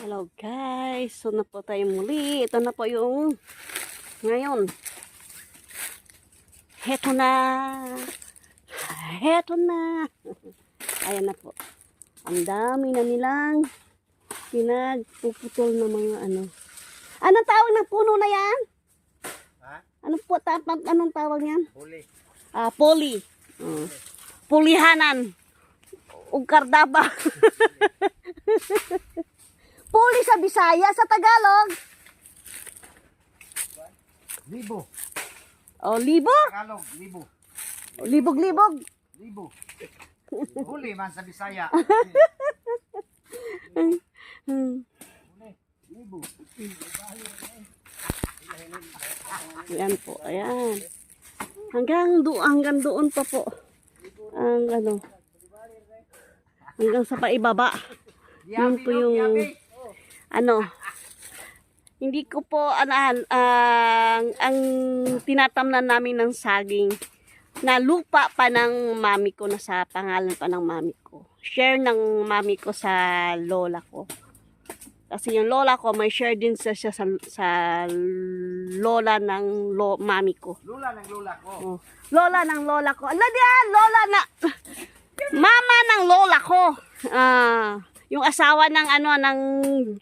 Hello guys, so na po tayo muli. Ito na po yung ngayon. Heto na. Heto na. Ayan na po. Ang dami na nilang pinagpuputol ng mga ano. Anong tawag ng puno na yan? Ha? Anong tawag yan? Huli. Poli. Pulihanan. Ug kardaba. Puli sa Bisaya, sa Tagalog. Libo. O, libo? Tagalog, libo. Libog-libog. Libo. Huli man sa Bisaya. Hmm. Libo. Ayan po, ayan. Hanggang doon pa po. Ang ano. Hanggang sa paibaba. Yun po yung ano. Hindi ko po ang tinatamnan namin ng saging na lupa pa ng mami ko, na sa pangalan pa ng mami ko. Share ng mami ko sa lola ko. Kasi yung lola ko may share din sa lola ng mami ko. Lula ng lola ko. Oh. Lola ng lola ko. Ala diyan, lola na mama ng lola ko. Yung asawa ng ng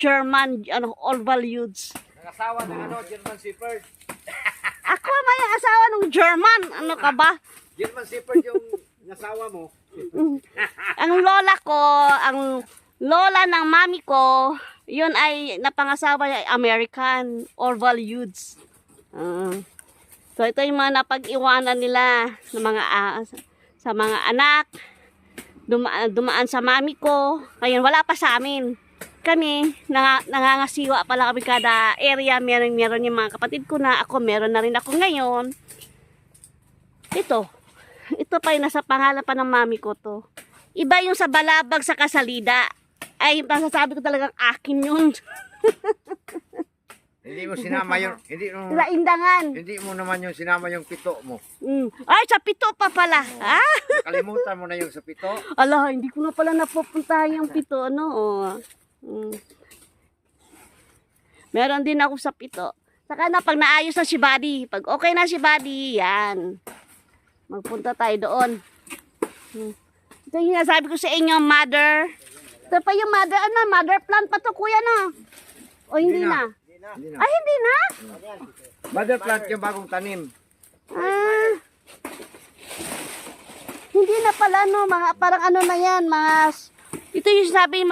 German Orval Youths. Nangasawa ng German Shepherd. Ako may asawa ng German. Ano ka ba? German Shepherd yung nasawa mo. Ang lola ko, ang lola ng mami ko, yun ay napangasawa ay American Orval Youths. So ito yung mga napag-iwanan nila ng mga sa mga anak. Dumaan sa mami ko. Ngayon wala pa sa amin. Kami nangangasiwa pala kami kada area. Meron yung mga kapatid ko na. Ako meron na rin ako ngayon. Ito pa yung nasa pangalan pa ng mami ko to. Iba yung sa Balabag sa Kasalida. Ay, masasabi ko talagang akin yun. Hindi mo sinama yung Laindangan. hindi mo naman yung sinama yung pito mo. Ay, sa pito pa pala. Nakalimutan mo na yung sa pito. Ala, hindi ko na pala napupuntahan yung pito. Meron din ako sa pito. Saka na pag naayos na si Buddy. Pag okay na si Buddy, yan. Magpunta tayo doon. Ito yung sinasabi ko sa inyo, mother. Ito pa yung mother, mother plant pa to, kuya, no? O hindi na? Hindi na. Ay, hindi na? Mother plant yung bagong tanim. Hindi na pala, no? Mga, parang ano na yan, ito yung sabi,